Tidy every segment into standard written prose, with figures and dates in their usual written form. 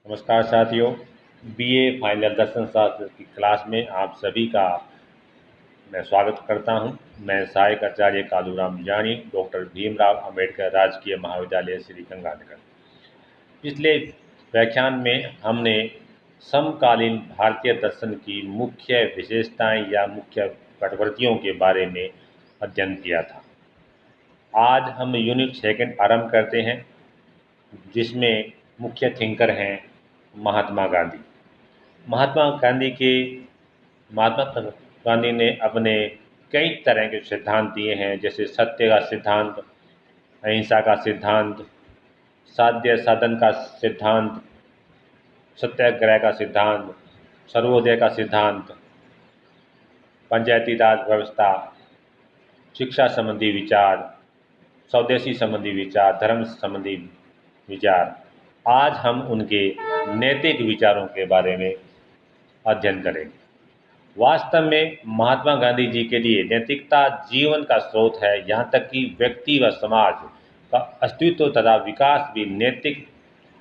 नमस्कार साथियों। BA final दर्शन शास्त्र की क्लास में आप सभी का मैं स्वागत करता हूं। मैं सहायक आचार्य कालूराम जानी, डॉक्टर भीमराव अंबेडकर राजकीय महाविद्यालय श्री गंगानगर। पिछले व्याख्यान में हमने समकालीन भारतीय दर्शन की मुख्य विशेषताएं या मुख्य प्रवृत्तियों के बारे में अध्ययन किया था। आज हम यूनिट सेकंड आरंभ करते हैं, जिसमें मुख्य थिंकर हैं महात्मा गांधी। महात्मा गांधी ने अपने कई तरह के सिद्धांत दिए हैं, जैसे सत्य का सिद्धांत, अहिंसा का सिद्धांत, साध्य साधन का सिद्धांत, सत्याग्रह का सिद्धांत, सर्वोदय का सिद्धांत, पंचायती राज व्यवस्था, शिक्षा संबंधी विचार, स्वदेशी संबंधी विचार, धर्म संबंधी विचार। आज हम उनके नैतिक विचारों के बारे में अध्ययन करेंगे। वास्तव में महात्मा गांधी जी के लिए नैतिकता जीवन का स्रोत है। यहाँ तक कि व्यक्ति व समाज का अस्तित्व तथा विकास भी नैतिक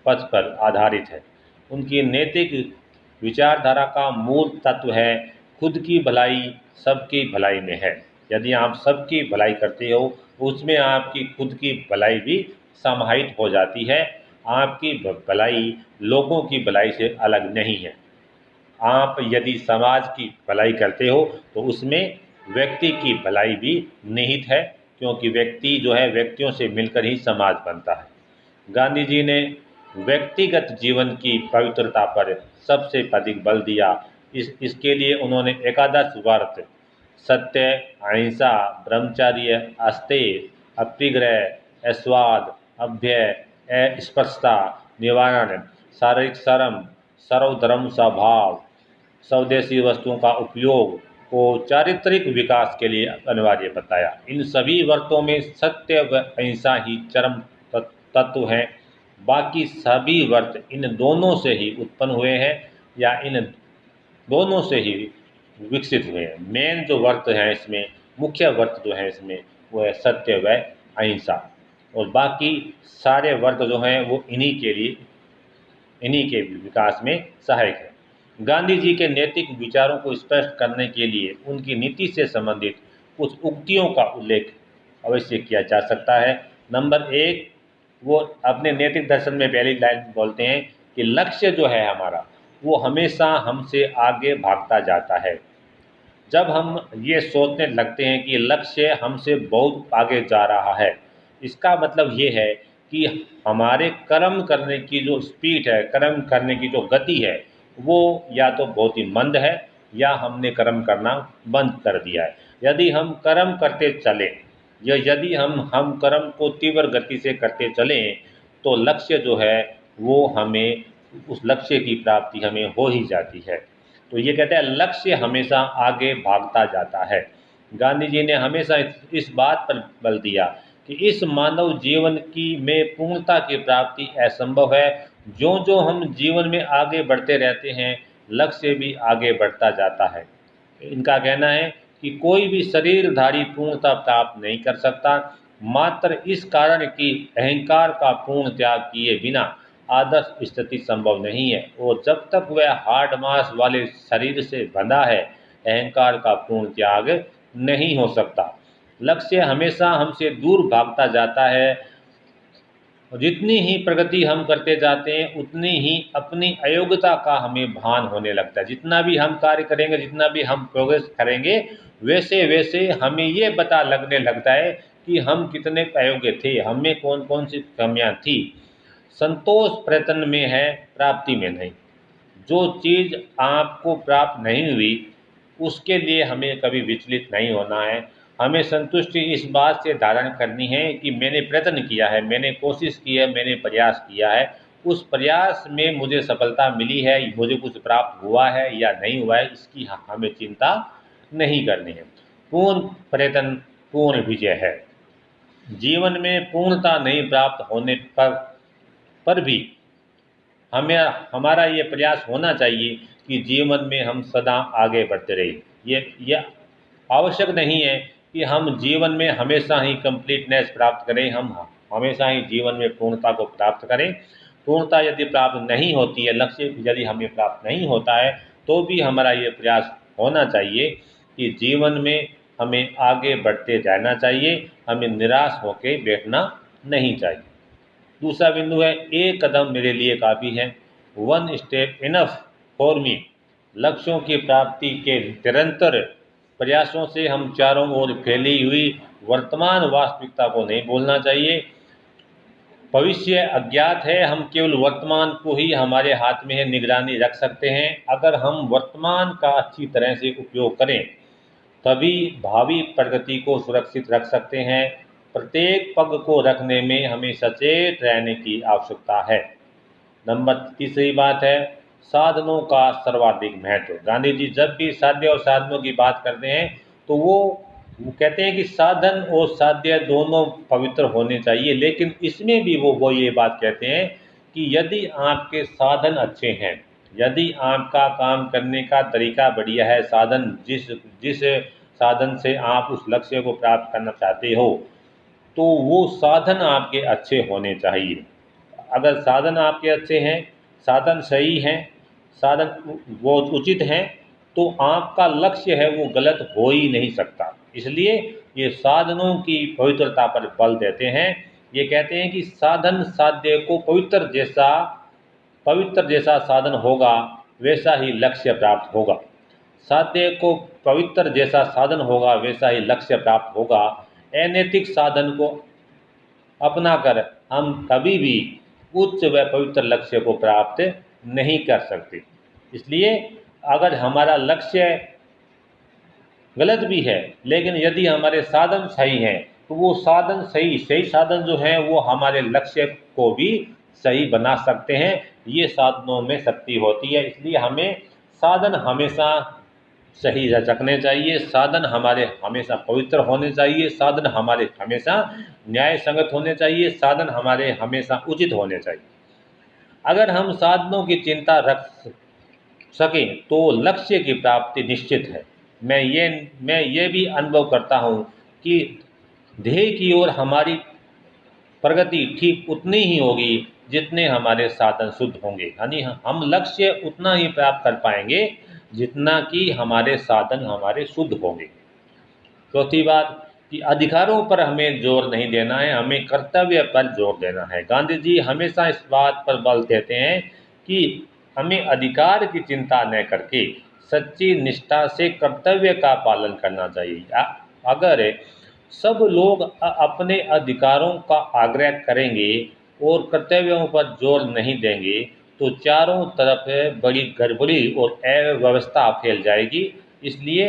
पथ पर आधारित है। उनकी नैतिक विचारधारा का मूल तत्व है खुद की भलाई सबकी भलाई में है। यदि आप सबकी भलाई करते हो, उसमें आपकी खुद की भलाई भी समाहित हो जाती है। आपकी भलाई लोगों की भलाई से अलग नहीं है। आप यदि समाज की भलाई करते हो तो उसमें व्यक्ति की भलाई भी निहित है, क्योंकि व्यक्ति जो है व्यक्तियों से मिलकर ही समाज बनता है। गांधी जी ने व्यक्तिगत जीवन की पवित्रता पर सबसे अधिक बल दिया। इसके लिए उन्होंने एकादश व्रत, सत्य, अहिंसा, ब्रह्मचर्य, अस्तेय, अप्रिग्रह, अस्वाद, अभ्यय, अस्पृश्यता निवारण, शारीरिक श्रम, सर्वधर्म स्वभाव, स्वदेशी वस्तुओं का उपयोग को चारित्रिक विकास के लिए अनिवार्य बताया। इन सभी व्रतों में सत्य व अहिंसा ही चरम तत्व हैं। बाकी सभी व्रत इन दोनों से ही उत्पन्न हुए हैं या इन दोनों से ही विकसित हुए हैं। मेन जो व्रत है इसमें, मुख्य व्रत जो है इसमें, वो है सत्य व अहिंसा, और बाकी सारे व्रत जो हैं वो इन्हीं के विकास में सहायक है। गांधी जी के नैतिक विचारों को स्पष्ट करने के लिए उनकी नीति से संबंधित कुछ उक्तियों का उल्लेख अवश्य किया जा सकता है। नंबर एक, वो अपने नैतिक दर्शन में पहली लाइन बोलते हैं कि लक्ष्य जो है हमारा, वो हमेशा हमसे आगे भागता जाता है। जब हम ये सोचने लगते हैं कि लक्ष्य हमसे बहुत आगे जा रहा है, इसका मतलब ये है कि हमारे कर्म करने की जो स्पीड है, कर्म करने की जो गति है, वो या तो बहुत ही मंद है या हमने कर्म करना बंद कर दिया है। यदि हम कर्म करते चलें या यदि हम कर्म को तीव्र गति से करते चलें, तो लक्ष्य जो है वो हमें, उस लक्ष्य की प्राप्ति हमें हो ही जाती है। तो ये कहते हैं लक्ष्य हमेशा आगे भागता जाता है। गांधी जी ने हमेशा इस बात पर बल दिया कि इस मानव जीवन की में पूर्णता की प्राप्ति असंभव है। जो जो हम जीवन में आगे बढ़ते रहते हैं, लक्ष्य भी आगे बढ़ता जाता है। इनका कहना है कि कोई भी शरीरधारी पूर्णता प्राप्त नहीं कर सकता, मात्र इस कारण कि अहंकार का पूर्ण त्याग किए बिना आदर्श स्थिति संभव नहीं है। और जब तक वह हार्ड मास वाले शरीर से बंधा है, अहंकार का पूर्ण त्याग नहीं हो सकता। लक्ष्य हमेशा हमसे दूर भागता जाता है। जितनी ही प्रगति हम करते जाते हैं, उतनी ही अपनी अयोग्यता का हमें भान होने लगता है। जितना भी हम कार्य करेंगे, जितना भी हम प्रोग्रेस करेंगे, वैसे वैसे हमें ये पता लगने लगता है कि हम कितने अयोग्य थे, हमें कौन कौन सी कमियां थी। संतोष प्रयत्न में है, प्राप्ति में नहीं। जो चीज़ आपको प्राप्त नहीं हुई, उसके लिए हमें कभी विचलित नहीं होना है। हमें संतुष्टि इस बात से धारण करनी है कि मैंने प्रयत्न किया है, मैंने कोशिश की है, मैंने प्रयास किया है, उस प्रयास में मुझे सफलता मिली है, मुझे कुछ प्राप्त हुआ है या नहीं हुआ है, इसकी हमें चिंता नहीं करनी है। पूर्ण प्रयत्न पूर्ण विजय है। जीवन में पूर्णता नहीं प्राप्त होने पर भी हमें हमारा ये प्रयास होना चाहिए कि जीवन में हम सदा आगे बढ़ते रहें। ये आवश्यक नहीं है कि हम जीवन में हमेशा ही कंप्लीटनेस प्राप्त करें, हम हमेशा ही जीवन में पूर्णता को प्राप्त करें। पूर्णता यदि प्राप्त नहीं होती है, लक्ष्य यदि हमें प्राप्त नहीं होता है, तो भी हमारा ये प्रयास होना चाहिए कि जीवन में हमें आगे बढ़ते जाना चाहिए, हमें निराश होकर बैठना नहीं चाहिए। दूसरा बिंदु है, एक कदम मेरे लिए काफ़ी है, one step enough for me. लक्ष्यों की प्राप्ति के निरंतर प्रयासों से हम चारों ओर फैली हुई वर्तमान वास्तविकता को नहीं भूलना चाहिए। भविष्य अज्ञात है, हम केवल वर्तमान को ही हमारे हाथ में है निगरानी रख सकते हैं। अगर हम वर्तमान का अच्छी तरह से उपयोग करें तभी भावी प्रगति को सुरक्षित रख सकते हैं। प्रत्येक पग को रखने में हमें सचेत रहने की आवश्यकता है। तीसरी बात है, साधनों का सर्वाधिक महत्व। गांधी जी जब भी साध्य और साधनों की बात करते हैं तो वो कहते हैं कि साधन और साध्य दोनों पवित्र होने चाहिए, लेकिन इसमें भी वो ये बात कहते हैं कि यदि आपके साधन अच्छे हैं, यदि आपका काम करने का तरीका बढ़िया है, साधन जिस जिस साधन से आप उस लक्ष्य को प्राप्त करना चाहते हो, तो वो साधन आपके अच्छे होने चाहिए। अगर साधन आपके अच्छे हैं, साधन सही हैं, साधन वो उचित हैं, तो आपका लक्ष्य है वो गलत हो ही नहीं सकता। इसलिए ये साधनों की पवित्रता पर बल देते हैं। ये कहते हैं कि साधन साध्य को पवित्र जैसा साधन होगा, वैसा ही लक्ष्य प्राप्त होगा। साध्य को पवित्र जैसा साधन होगा, वैसा ही लक्ष्य प्राप्त होगा। अनैतिक साधन को अपनाकर हम कभी भी उच्च व पवित्र लक्ष्य को प्राप्त नहीं कर सकते। इसलिए अगर हमारा लक्ष्य गलत भी है, लेकिन यदि हमारे साधन सही हैं, तो वो साधन सही साधन जो हैं वो हमारे लक्ष्य को भी सही बना सकते हैं। ये साधनों में शक्ति होती है। इसलिए हमें साधन हमेशा सही रखने चाहिए, साधन हमारे हमेशा पवित्र होने चाहिए, साधन हमारे हमेशा न्याय संगत होने चाहिए, साधन हमारे हमेशा उचित होने चाहिए। अगर हम साधनों की चिंता रख सकें तो लक्ष्य की प्राप्ति निश्चित है। मैं ये भी अनुभव करता हूँ कि ध्येय की ओर हमारी प्रगति ठीक उतनी ही होगी जितने हमारे साधन शुद्ध होंगे। यानी हम लक्ष्य उतना ही प्राप्त कर पाएंगे जितना कि हमारे साधन हमारे शुद्ध होंगे। चौथी बात कि अधिकारों पर हमें जोर नहीं देना है, हमें कर्तव्य पर जोर देना है। गांधी जी हमेशा इस बात पर बल देते हैं कि हमें अधिकार की चिंता न करके सच्ची निष्ठा से कर्तव्य का पालन करना चाहिए। अगर सब लोग अपने अधिकारों का आग्रह करेंगे और कर्तव्यों पर जोर नहीं देंगे तो चारों तरफ बड़ी गड़बड़ी और अव्यवस्था फैल जाएगी। इसलिए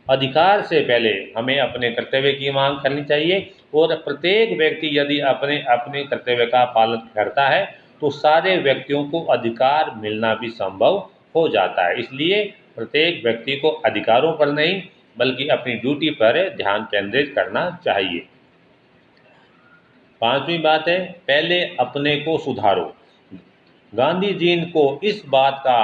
अधिकार से पहले हमें अपने कर्तव्य की मांग करनी चाहिए, और प्रत्येक व्यक्ति यदि अपने अपने कर्तव्य का पालन करता है तो सारे व्यक्तियों को अधिकार मिलना भी संभव हो जाता है। इसलिए प्रत्येक व्यक्ति को अधिकारों पर नहीं बल्कि अपनी ड्यूटी पर ध्यान केंद्रित करना चाहिए। पांचवी बात है, पहले अपने को सुधारो। गांधी जी को इस बात का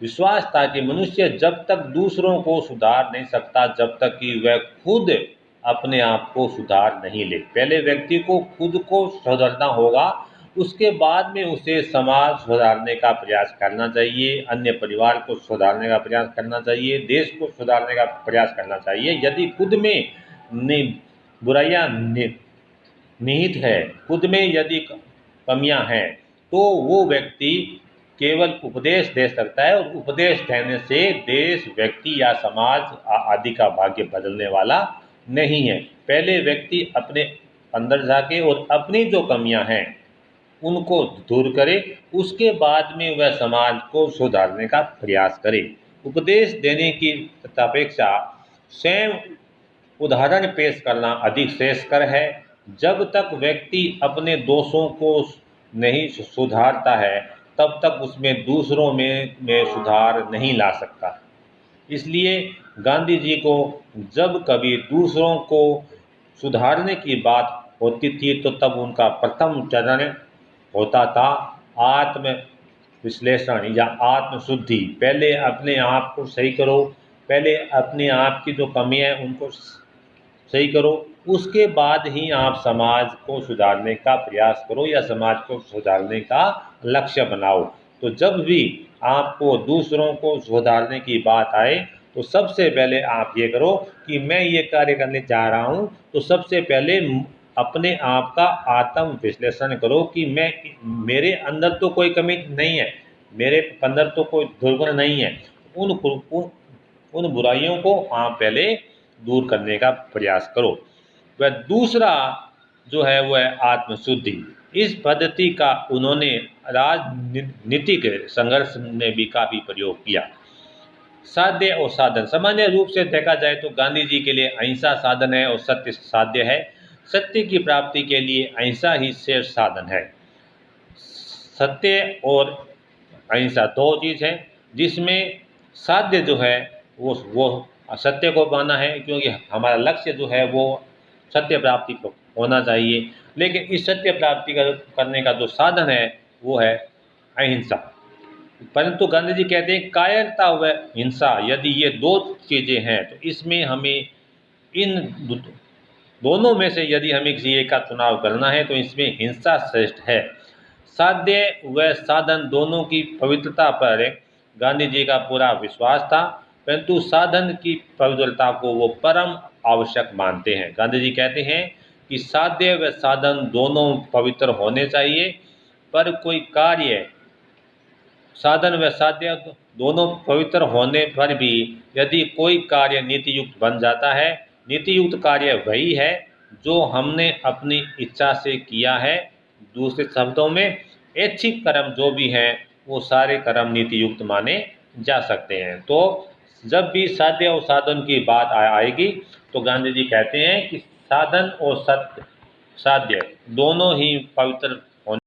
विश्वास था कि मनुष्य जब तक दूसरों को सुधार नहीं सकता जब तक कि वह खुद अपने आप को सुधार नहीं ले। पहले व्यक्ति को खुद को सुधारना होगा, उसके बाद में उसे समाज सुधारने का प्रयास करना चाहिए, अन्य परिवार को सुधारने का प्रयास करना चाहिए, देश को सुधारने का प्रयास करना चाहिए। यदि खुद में बुराइयां निहित है, खुद में यदि कमियां हैं, तो वो व्यक्ति केवल उपदेश दे सकता है, और उपदेश देने से देश, व्यक्ति या समाज आदि का भाग्य बदलने वाला नहीं है। पहले व्यक्ति अपने अंदर जाके और अपनी जो कमियां हैं उनको दूर करे, उसके बाद में वह समाज को सुधारने का प्रयास करे। उपदेश देने की अपेक्षा स्वयं उदाहरण पेश करना अधिक श्रेयस्कर है। जब तक व्यक्ति अपने दोषों को नहीं सुधारता है तब तक उसमें दूसरों में सुधार नहीं ला सकता। इसलिए गांधी जी को जब कभी दूसरों को सुधारने की बात होती थी तो तब उनका प्रथम चरण होता था आत्म विश्लेषण या आत्मशुद्धि। पहले अपने आप को सही करो, पहले अपने आप की जो कमी है उनको सही करो, उसके बाद ही आप समाज को सुधारने का प्रयास करो या समाज को सुधारने का लक्ष्य बनाओ। तो जब भी आपको दूसरों को सुधारने की बात आए तो सबसे पहले आप ये करो कि मैं ये कार्य करने जा रहा हूँ, तो सबसे पहले अपने आप का आत्म विश्लेषण करो कि मेरे अंदर तो कोई कमी नहीं है, मेरे अंदर तो कोई दुर्गुण नहीं है। उन उन, उन बुराइयों को आप पहले दूर करने का प्रयास करो। वह दूसरा जो है वह है आत्मशुद्धि। इस पद्धति का उन्होंने राजनीतिक संघर्ष में भी काफ़ी प्रयोग किया। साध्य और साधन, सामान्य रूप से देखा जाए तो गांधी जी के लिए अहिंसा साधन है और सत्य साध्य है। सत्य की प्राप्ति के लिए अहिंसा ही श्रेष्ठ साधन है। सत्य और अहिंसा दो चीज़ है, जिसमें साध्य जो है वो सत्य को पाना है, क्योंकि हमारा लक्ष्य जो है वो सत्य प्राप्ति को होना चाहिए। लेकिन इस सत्य प्राप्ति करने का जो साधन है वो है अहिंसा। परंतु गांधी जी कहते हैं कायरता व हिंसा, यदि ये दो चीज़ें हैं तो इसमें हमें इन दोनों में से यदि हमें किसी एक का चुनाव करना है तो इसमें हिंसा श्रेष्ठ है। साध्य व साधन दोनों की पवित्रता पर गांधी जी का पूरा विश्वास था, परंतु साधन की पवित्रता को वो परम आवश्यक मानते हैं। गांधी जी कहते हैं कि साध्य व साधन दोनों पवित्र होने चाहिए, पर कोई कार्य साधन व साध्य दोनों पवित्र होने पर भी यदि कोई कार्य नीति युक्त बन जाता है, नीति युक्त कार्य वही है जो हमने अपनी इच्छा से किया है। दूसरे शब्दों में ऐच्छिक कर्म जो भी हैं वो सारे कर्म नीति युक्त माने जा सकते हैं। तो जब भी साध्य और साधन की बात आएगी तो गांधी जी कहते हैं कि साधन और सत्य साध्य दोनों ही पवित्र